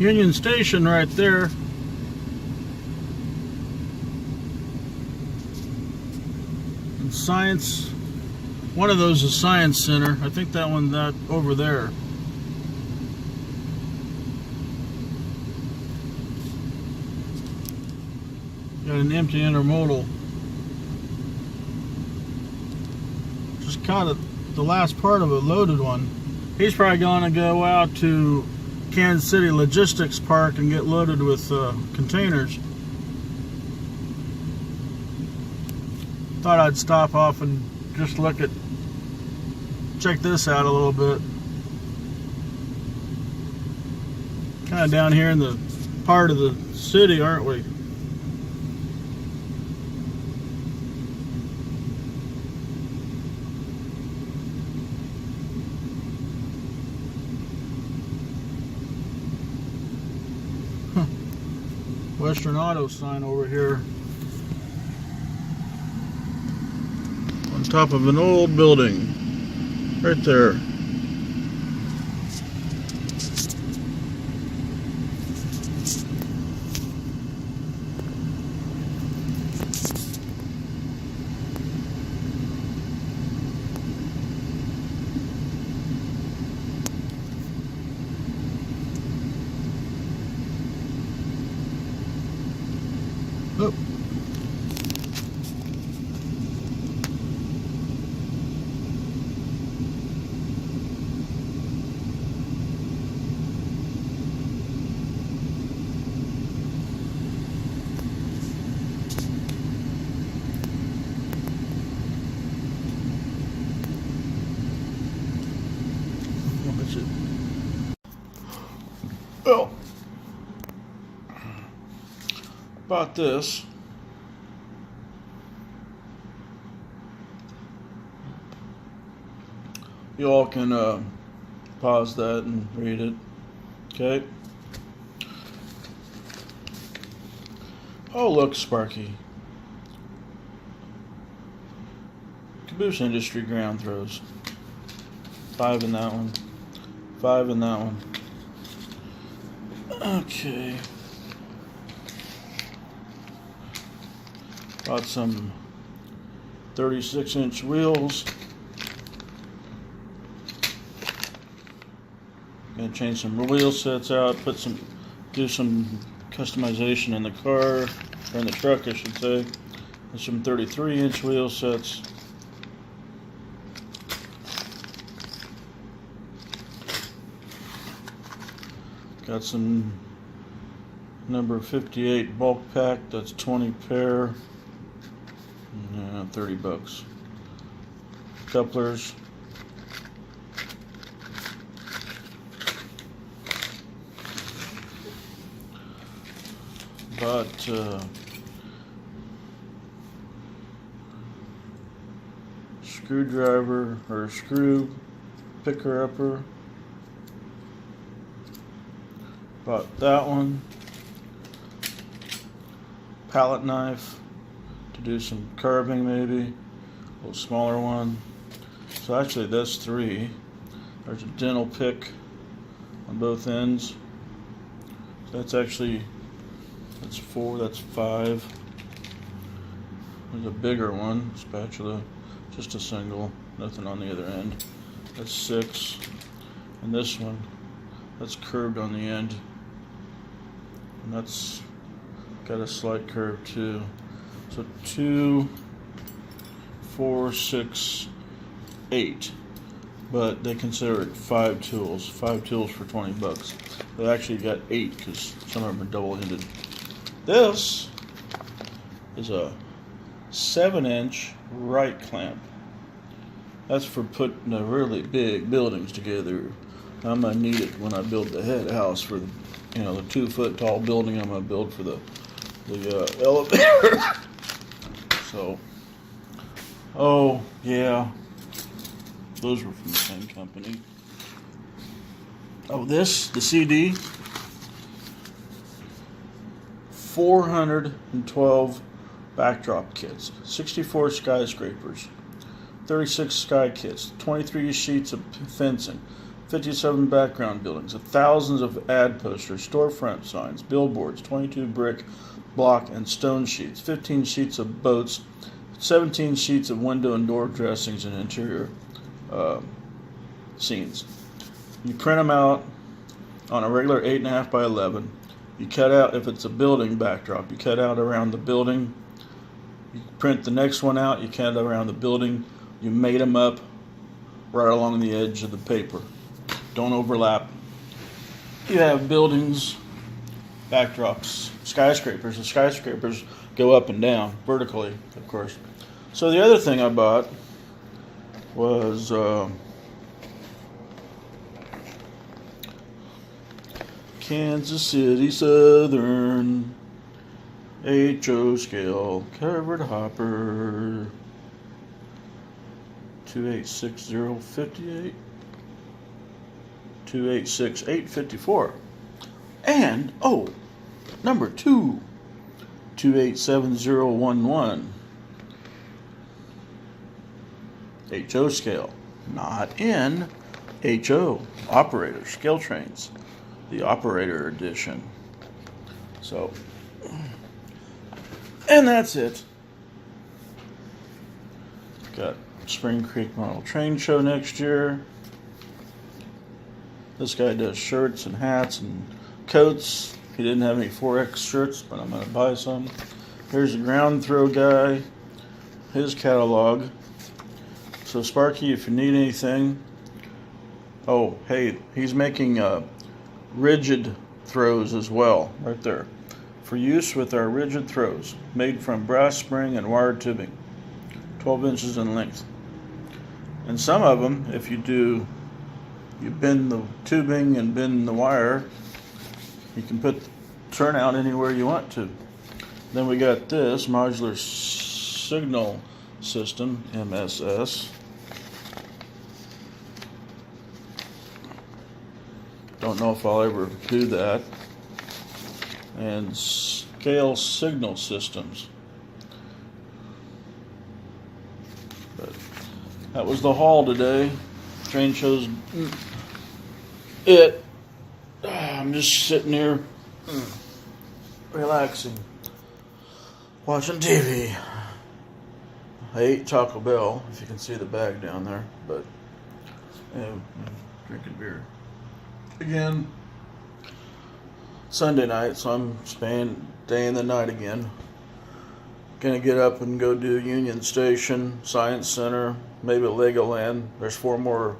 Union Station right there. And Science, one of those is Science Center. I think that one, that over there. Got an empty intermodal. Just caught it, the last part of a loaded one. He's probably going to go out to Kansas City Logistics Park and get loaded with containers. Thought I'd stop off and just check this out a little bit. Kind of down here in the part of the city, aren't we? Western Auto sign over here on top of an old building right there. Oh. What's it? Oh. About this. You all can pause that and read it. Okay. Oh, look, Sparky. Caboose Industry ground throws. 5 in that one. 5 in that one. Okay. Bought some 36-inch wheels. Gonna change some wheel sets out, do some customization in the car, or in the truck I should say. There's some 33-inch wheel sets. Got some number 58 bulk pack, that's 20 pair, 30 bucks. Couplers. Bought screwdriver or screw picker upper. Bought that one. Palette knife to do some carving maybe. A little smaller one. So actually that's 3. There's a dental pick on both ends. So that's 4, that's 5. There's a bigger one, spatula, just a single, nothing on the other end. That's 6. And this one, that's curved on the end. And that's got a slight curve too. So 2, 4, 6, 8. But they consider it 5 tools. 5 tools for 20 bucks. They actually got 8 because some of them are double-ended. This is a 7-inch right clamp. That's for putting the really big buildings together. I'm gonna need it when I build the head house for the 2-foot tall building I'm gonna build for the elevator. So, oh yeah, those were from the same company. Oh, the CD. 412 backdrop kits, 64 skyscrapers, 36 sky kits, 23 sheets of fencing, 57 background buildings, thousands of ad posters, storefront signs, billboards, 22 brick, block, and stone sheets, 15 sheets of boats, 17 sheets of window and door dressings and interior scenes. You print them out on a regular 8.5 by 11. You cut out, if it's a building backdrop, you cut out around the building. You print the next one out, you cut around the building. You mate them up right along the edge of the paper. Don't overlap. You have buildings, backdrops, skyscrapers. The skyscrapers go up and down vertically, of course. So the other thing I bought was Kansas City Southern HO scale covered hopper 286058 286854 and number 2 287011 HO scale, not in HO operator scale trains, the operator edition. So, and that's it. Got Spring Creek Model Train Show next year. This guy does shirts and hats and coats. He didn't have any 4X shirts, but I'm going to buy some. Here's a ground throw guy, his catalog. So Sparky, if you need anything. Oh, hey, he's making rigid throws as well, right there. For use with our rigid throws, made from brass spring and wired tubing, 12 inches in length. And some of them, if you bend the tubing and bend the wire, you can put the turnout anywhere you want to. Then we got this modular signal system, MSS. Don't know if I'll ever do that. And scale signal systems. But that was the haul today. Train shows it. I'm just sitting here relaxing, watching TV. I ate Taco Bell, if you can see the bag down there, but drinking beer. Again, Sunday night, so I'm staying the night again. Gonna get up and go do Union Station, Science Center, maybe Legoland. There's 4 more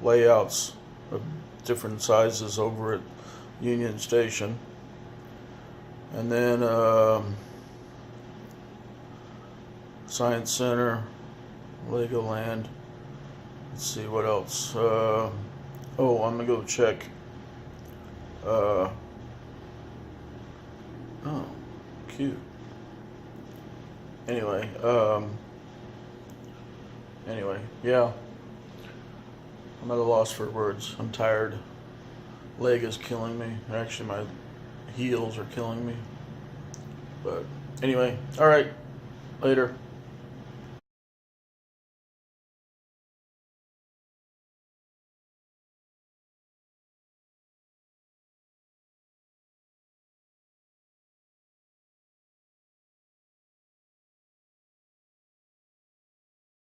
layouts of different sizes over at Union Station. And then Science Center, Legoland. Let's see what else. I'm gonna go check. Oh, cute. Anyway, yeah. I'm at a loss for words. I'm tired. Leg is killing me. Actually, my heels are killing me. But anyway, all right. Later.